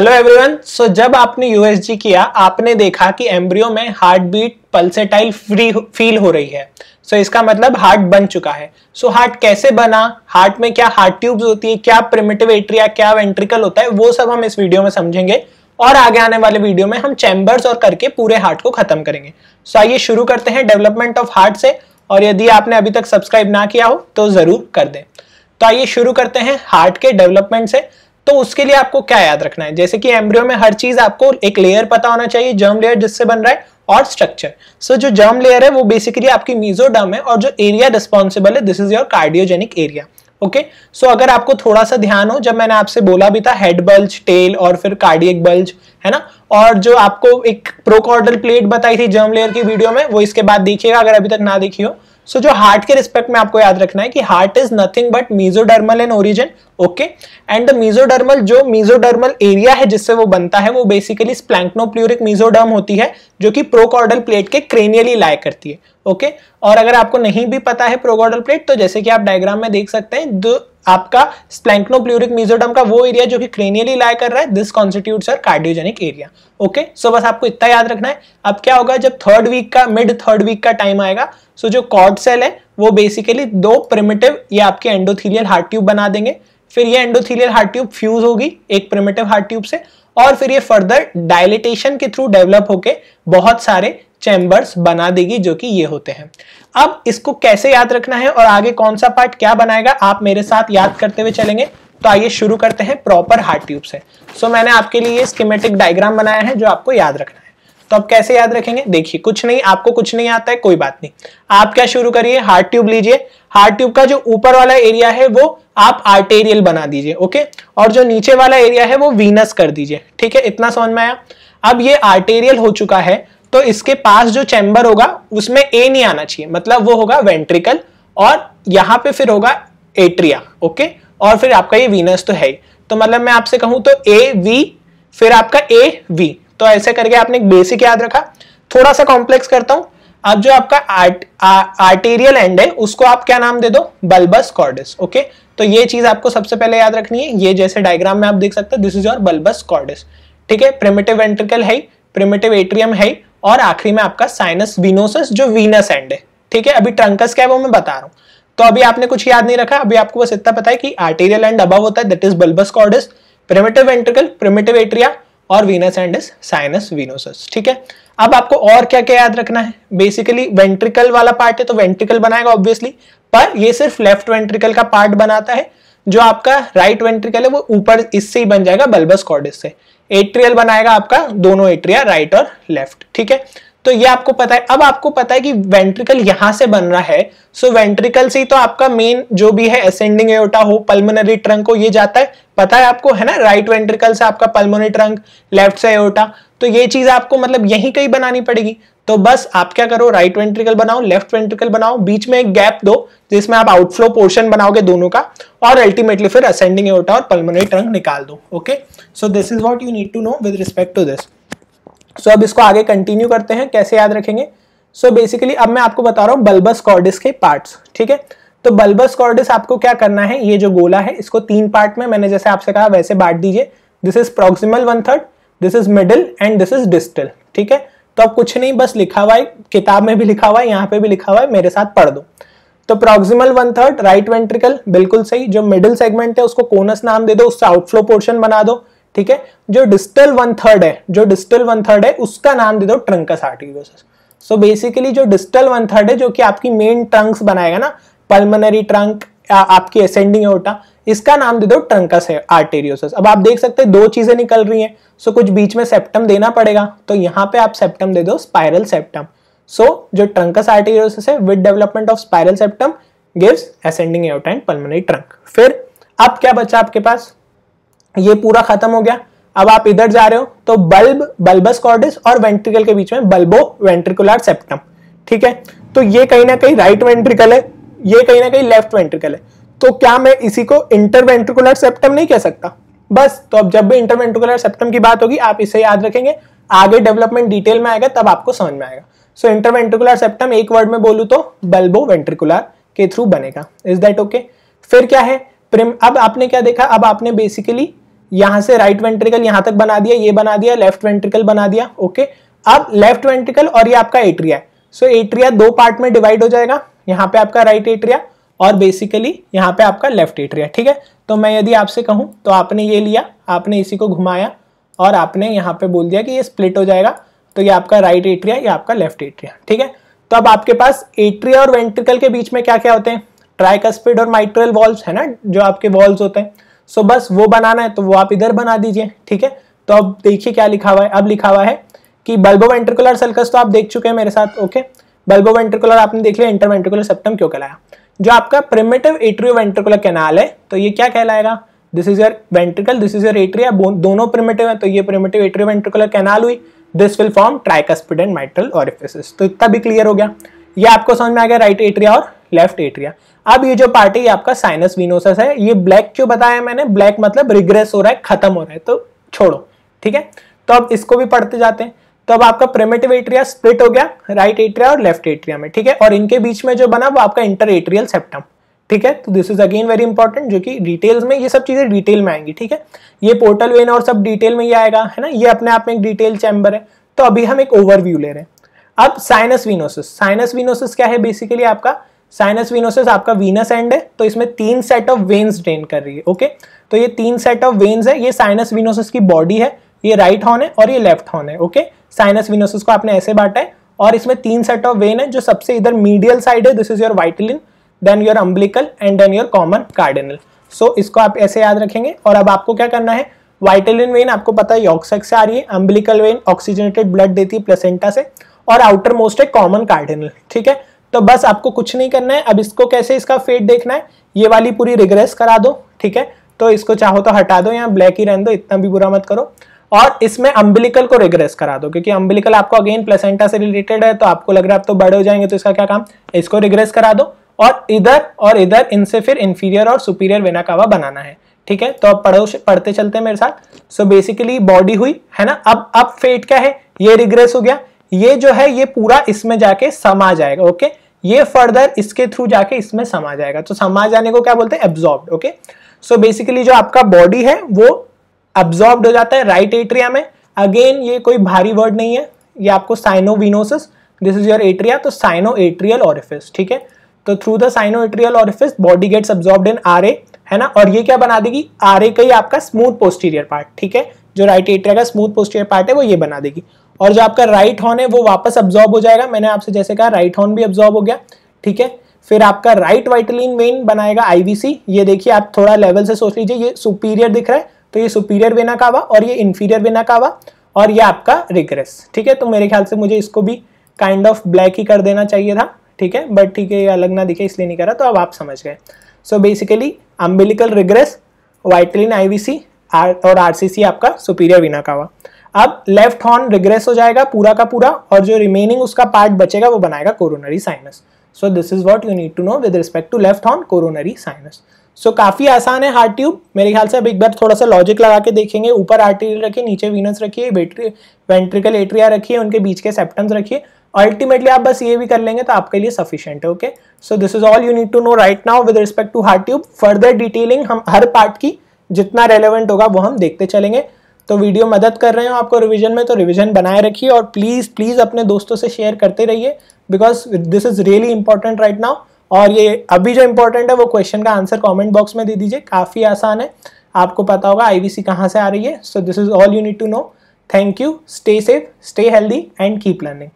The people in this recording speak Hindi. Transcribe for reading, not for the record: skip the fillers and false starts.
Hello everyone. सो जब आपने यूएसजी किया आपने देखा कि एम्ब्रियो में heart beat pulsatile free feel हो रही है। सो इसका मतलब हार्ट बन चुका है। सो हार्ट कैसे बना, हार्ट में क्या हार्ट ट्यूब्स होती है, क्या प्रिमिटिव एट्रिया, क्या वेंट्रिकल होता है, वो सब हम इस वीडियो में समझेंगे और आगे आने वाले वीडियो में हम चैम्बर्स और करके पूरे हार्ट को खत्म करेंगे। सो आइए शुरू करते हैं डेवलपमेंट ऑफ हार्ट से, और यदि आपने अभी तक सब्सक्राइब ना किया हो तो जरूर कर दें। तो आइए शुरू करते हैं हार्ट के डेवलपमेंट से। तो उसके लिए आपको क्या याद रखना है, जैसे कि एम्ब्रियो में हर चीज आपको एक लेयर पता होना चाहिए, जर्म लेयर जिससे बन रहा है, और स्ट्रक्चर। सो जो जर्म लेयर है वो बेसिकली आपकी मेसोडर्म है, और जो एरिया रिस्पॉन्सिबल है this is your cardiogenic area. Okay, so अगर आपको थोड़ा सा ध्यान हो, जब मैंने आपसे बोला भी था हेड बल्ज, टेल और फिर कार्डियक बल्ज, है ना, और जो आपको एक प्रोकॉर्डल प्लेट बताई थी जर्म लेयर की वीडियो में, वो इसके बाद देखिएगा अगर अभी तक ना देखी हो। सो जो हार्ट के रिस्पेक्ट में आपको याद रखना है कि heart is nothing but mesodermal in origin. Okay, and the mesodermal, जो मेसोडर्मल एरिया है जिससे वो बनता है वो बेसिकली स्प्लैंक्नोप्लूरिक मेसोडर्म होती है, जो कि प्रोकॉर्डल प्लेट के क्रेनियली लाई करती है। ओके, और अगर आपको नहीं भी पता है प्रोकॉर्डल प्लेट, तो जैसे कि आप डायग्राम में देख सकते हैं, जो आपका स्प्लैंक्नोप्लूरिक मेसोडर्म का वो एरिया जो कि क्रेनियली लाई कर रहा है, this constitutes our cardiogenic area. Okay, so बस आपको इतना याद रखना है। अब क्या होगा, जब मिड थर्ड वीक का टाइम आएगा, सो जो कॉर्ड सेल है वो बेसिकली दो प्रिमिटिव ये आपके एंडोथेलियल हार्ट ट्यूब बना देंगे। फिर ये एंडोथेलियल हार्ट ट्यूब फ्यूज होगी एक प्रिमिटिव हार्ट ट्यूब से, और फिर ये फर्दर डायलिटेशन के थ्रू डेवलप होके बहुत सारे चैम्बर्स बना देगी, जो कि ये होते हैं। अब इसको कैसे याद रखना है और आगे कौन सा पार्ट क्या बनाएगा, आप मेरे साथ याद करते हुए चलेंगे। तो आइए शुरू करते हैं प्रॉपर हार्ट ट्यूब से। सो मैंने आपके लिए स्कीमेटिक डायग्राम बनाया है जो आपको याद रखना है। तो अब कैसे याद रखेंगे, देखिए कुछ नहीं, आपको कुछ नहीं आता है कोई बात नहीं, आप क्या शुरू करिए, हार्ट ट्यूब लीजिए। हार्ट ट्यूब का जो ऊपर वाला एरिया है वो आप आर्टेरियल बना दीजिए। ओके, और जो नीचे वाला एरिया है वो वीनस कर दीजिए। ठीक है, इतना समझ में आया। अब ये आर्टेरियल हो चुका है, तो इसके पास जो चैम्बर होगा उसमें ए नहीं आना चाहिए, मतलब वो होगा वेंट्रिकल, और यहां पे फिर होगा एट्रिया। ओके, और फिर आपका ये वीनस तो है ही, तो मतलब मैं आपसे कहूं तो ए वी फिर आपका ए वी, तो ऐसे करके आपने एक बेसिक याद रखा। थोड़ा सा कॉम्प्लेक्स करता हूं। अब जो आपका आर्टेरियल एंड है उसको आप क्या नाम दे दो, बल्बस कॉर्डिस। ओके, तो ये चीज आपको सबसे पहले याद रखनी है। ये जैसे डायग्राम में आप देख सकते हैं, दिस इज योर बल्बस कॉर्डिस। ठीक है, प्रिमिटिव वेंट्रिकल है, प्रिमिटिव एट्रियम है, और आखिरी में आपका साइनस विनोसस जो वीनस एंड है। ठीक है, अभी ट्रंकस क्या है वो मैं बता रहा हूं। तो अभी आपने कुछ याद नहीं रखा, अभी आपको बस इतना पता है कि आर्टेरियल एंड अबव होता है, that is bulbus cordis, primitive ventricle, primitive atria, और venous end is sinus venosus. ठीक है, अब आपको और क्या क्या याद रखना है, बेसिकली वेंट्रिकल वाला पार्ट है तो वेंट्रिकल बनाएगा ऑब्वियसली, पर ये सिर्फ लेफ्ट वेंट्रिकल का पार्ट बनाता है। जो आपका राइट वेंट्रिकल है वो ऊपर इससे ही बन जाएगा, बल्बस कॉर्डिस से। एट्रियल बनाएगा आपका दोनों एट्रिया, राइट और लेफ्ट। ठीक है, तो ये आपको पता है। अब आपको पता है कि वेंट्रिकल यहां से बन रहा है, सो वेंट्रिकल से ही तो आपका मेन जो भी है असेंडिंग एओर्टा हो, पल्मोनरी ट्रंक हो, ये जाता है, पता है आपको, है ना। राइट वेंट्रिकल से आपका पल्मोनरी ट्रंक, लेफ्ट से एओर्टा, तो ये चीज आपको मतलब यहीं कहीं बनानी पड़ेगी। तो बस आप क्या करो, राइट वेंट्रिकल बनाओ, लेफ्ट वेंट्रिकल बनाओ, बीच में एक गैप दो जिसमें आप आउटफ्लो पोर्शन बनाओगे दोनों का, और अल्टीमेटली फिर असेंडिंग एओर्टा और पल्मोनरी ट्रंक निकाल दो। Okay, so this is what you need to know with respect to this. So अब इसको आगे कंटिन्यू करते हैं, कैसे याद रखेंगे। सो बेसिकली अब मैं आपको बता रहा हूं बल्बस कॉर्डिस के पार्ट्स। ठीक है, तो बल्बस कॉर्डिस आपको क्या करना है, ये जो गोला है इसको तीन पार्ट में मैंने जैसे आपसे कहा वैसे बांट दीजिए। This is proximal 1/3, this is middle and this is distal. ठीक है, तो अब कुछ नहीं, बस लिखा हुआ है, किताब में भी लिखा हुआ है, यहाँ पे भी लिखा हुआ है, मेरे साथ पढ़ दो। तो प्रॉक्सिमल 1/3 राइट वेंट्रिकल, बिल्कुल सही। जो मिडिल सेगमेंट है उसको कोनस नाम दे दो, उससे आउटफ्लो पोर्शन बना दो। ठीक है, जो डिस्टल 1/3 है उसका नाम दे दो ट्रंकस आर्टेरियोसस। सो बेसिकली जो डिस्टल 1/3 है जो कि आपकी मेन ट्रंक्स बनाएगा ना, पल्मोनरी ट्रंक, आपकी असेंडिंग एओर्टा, इसका नाम दे दो ट्रंकस आर्टेरियोसस। अब आप देख सकते हैं दो चीजें निकल रही हैं, सो कुछ बीच में सेप्टम देना पड़ेगा, तो यहाँ पे आप सेप्टम दे दो, स्पाइरल सेप्टम। सो जो ट्रंकस आर्टेरियोसस है with development of spiral septum gives ascending aorta and pulmonary trunk. फिर अब क्या बचा आपके पास, ये पूरा खत्म हो गया। अब आप इधर जा रहे हो तो बल्बस कॉर्डिस और वेंट्रिकल के बीच में बल्बो वेंट्रिकुलर सेप्टम। ठीक है, तो ये कहीं ना कहीं राइट वेंट्रिकल है, ये कहीं ना कहीं लेफ्ट वेंट्रिकल है, तो क्या मैं इसी को इंटरवेंट्रिकुलर सेप्टम नहीं कह सकता। बस, तो अब जब भी इंटरवेंट्रिकुलर सेप्टम की बात होगी आप इसे याद रखेंगे, आगे डेवलपमेंट डिटेल में आएगा तब आपको समझ में आएगा। सो इंटरवेंट्रिकुलर सेप्टम एक वर्ड में बोलूं तो बल्बो वेंट्रिकुलर के थ्रू बनेगा। Is that okay. फिर क्या है, अब आपने क्या देखा, अब आपने बेसिकली यहाँ से राइट वेंट्रिकल यहाँ तक बना दिया, ये बना दिया, लेफ्ट वेंट्रिकल बना दिया। ओके, अब लेफ्ट वेंट्रिकल और ये आपका एट्रिया है। सो एट्रिया दो पार्ट में डिवाइड हो जाएगा, यहाँ पे आपका राइट एट्रिया और बेसिकली यहाँ पे आपका लेफ्ट एट्रिया। ठीक है, तो मैं यदि आपसे कहूँ तो आपने ये लिया, आपने इसी को घुमाया और आपने यहाँ पे बोल दिया कि ये स्प्लिट हो जाएगा, तो ये आपका राइट एट्रिया, ये आपका लेफ्ट एट्रिया। ठीक है, तो अब आपके पास एट्रिया और वेंट्रिकल के बीच में क्या क्या होते हैं, ट्राइकस्पिड और माइट्रल वॉल्व्स है ना, जो आपके वॉल्व्स होते हैं। सो बस वो बनाना है तो वो आप इधर बना दीजिए। ठीक है, तो अब देखिए क्या लिखा हुआ है, अब लिखा हुआ है कि बल्बोवेंट्रिकुलर सल्कस तो आप देख चुके हैं मेरे साथ। ओके, बल्बोवेंट्रिकुलर आपने देख लिया, इंटरवेंट्रिकुलर सेप्टम क्यों कहलाया। जो आपका प्रिमिटिव एट्रियोवेंट्रिकुलर कैनाल है तो ये क्या कहलाएगा, this is your ventricle, this is your atria, दोनों प्रिमिटिव है तो ये प्रिमिटिव एट्रियोवेंट्रिकुलर कैनाल हुई। This will form tricuspid and mitral orifices. तो इतना भी क्लियर हो गया, ये आपको समझ में आ गया राइट एट्रिया और लेफ्ट एट्रिया। अब ये जो पार्ट है ये आपका साइनस विनोसस है। ये ब्लैक क्यों बताया मैंने, ब्लैक मतलब रिग्रेस हो रहा है, खत्म हो रहा है, तो छोड़ो। ठीक है, तो अब इसको भी पढ़ते जाते हैं। तो अब आपका प्रिमिटिव एट्रिया स्प्लिट हो गया राइट एट्रिया और लेफ्ट एट्रिया में। ठीक है, और इनके बीच में जो बना वो आपका इंटर एट्रियल सेप्टम। ठीक है, तो this is again very important, जो कि डिटेल्स में ये सब चीजें डिटेल में आएंगी। ठीक है, ये पोर्टल वेन और सब डिटेल में ये आएगा, है ना, ये अपने आप में एक डिटेल चैम्बर है। तो अभी हम एक ओवरव्यू ले रहे हैं। अब साइनस विनोसिस, साइनस विनोसिस क्या है, बेसिकली आपका साइनस विनोसिस आपका वीनस एंड है, तो इसमें 3 सेट ऑफ वेन्स ड्रेन कर रही है। ओके, तो ये 3 सेट ऑफ वेन्स है, ये साइनस विनोसिस की बॉडी है, ये राइट हॉर्न है और ये लेफ्ट हॉर्न है। ओके, साइनस विनोसिस को आपने ऐसे बांटा है और इसमें 3 सेट ऑफ वेन है। जो सबसे इधर मीडियल साइड है, this is your vitelline, then your umbilical and then your common cardinal. So इसको आप ऐसे याद रखेंगे। और अब आपको क्या करना है, वाइटलिन वेन आपको पता है यॉर्क सेक से आ रही है, अम्बिलिकल वेन ऑक्सीजनेटेड ब्लड देती है प्लेसेंटा से, और आउटर मोस्ट है कॉमन कार्डिनल। ठीक है, तो बस आपको कुछ नहीं करना है। अब इसको कैसे इसका फेट देखना है, ये वाली पूरी रिग्रेस करा दो। ठीक है, तो इसको चाहो तो हटा दो, यहाँ ब्लैक ही रहने दो, इतना भी बुरा मत करो। और इसमें अम्बिलिकल को रिग्रेस करा दो, क्योंकि अम्बिलिकल आपको अगेन प्लेसेंटा से रिलेटेड है, तो आपको लग रहा है आप तो बड़े हो जाएंगे, तो इसका क्या काम, इसको रिग्रेस करा दो और इधर इनसे फिर इंफीरियर और सुपीरियर वेना कावा बनाना है। ठीक है, तो अब पढ़ते चलते हैं मेरे साथ। सो बेसिकली बॉडी हुई है ना। अब फेट क्या है, ये रिग्रेस हो गया, ये जो है ये पूरा इसमें जाके समा जाएगा। ओके, ये फर्दर इसके थ्रू जाके इसमें समा जाएगा, तो समा जाने को क्या बोलते हैं, एब्जॉर्ब्ड। ओके, सो बेसिकली जो आपका बॉडी है वो अब्सॉर्ब्ड हो जाता है राइट एट्रिया में। अगेन ये कोई भारी वर्ड नहीं है, ये आपको sinus venosus, this is your atria, तो साइनो एट्रियल ओरिफिस। ठीक है, तो through the sino atrial orifice body gets absorbed in RA, है ना, और ये क्या बना देगी, आरए का ही आपका स्मूथ पोस्टीरियर पार्ट। ठीक है, जो राइट एट्रिया का स्मूथ पोस्टीरियर पार्ट है वो ये बना देगी, और जो आपका राइट हॉर्न है वो वापस अब्सॉर्ब हो जाएगा। मैंने आपसे जैसे कहा राइट हॉर्न भी अब्सॉर्ब हो गया। ठीक है, फिर आपका राइट वाइटलिन वेन बनाएगा आईवीसी। ये देखिए आप थोड़ा लेवल से सोच लीजिए, ये सुपीरियर दिख रहा है, तो ये सुपीरियर वेना कावा और ये इंफीरियर वेना कावा, और ये आपका रिग्रेस। ठीक है, तो मेरे ख्याल से मुझे इसको भी काइंड ऑफ ब्लैक ही कर देना चाहिए था। ठीक है, बट ठीक है, ये अलग ना दिखे इसलिए नहीं करा, तो अब आप समझ गए। So basically umbilical regress, vitelline IVC और आरसीसी आपका सुपीरियर वेना कावा। अब लेफ्ट हॉर्न रिग्रेस हो जाएगा पूरा का पूरा, और जो रिमेनिंग उसका पार्ट बचेगा वो बनाएगा coronary sinus. So this is what you need to know with respect to left horn coronary sinus. So काफी आसान है हार्ट ट्यूब मेरे ख्याल से। अब एक बार थोड़ा सा लॉजिक लगा के देखेंगे, ऊपर आर्टेरियल रखिए, नीचे वीनस रखिए, वेंट्रिकल एट्रिया रखिए, उनके बीच के सेप्टम्स रखिए। अल्टीमेटली आप बस ये भी कर लेंगे तो आपके लिए सफिशिएंट है। Okay, so this is all you need to know right now with respect to heart tube. Further detailing हम हर पार्ट की जितना रेलेवेंट होगा वो हम देखते चलेंगे। तो वीडियो मदद कर रहे हो आपको रिवीजन में, तो रिवीजन बनाए रखिए और प्लीज अपने दोस्तों से शेयर करते रहिए, because this is really important right now. और ये अभी जो इंपॉर्टेंट है वो क्वेश्चन का आंसर कमेंट बॉक्स में दे दीजिए, काफी आसान है, आपको पता होगा आईवीसी कहाँ से आ रही है। So this is all you need to know. Thank you, stay safe, stay healthy and keep learning.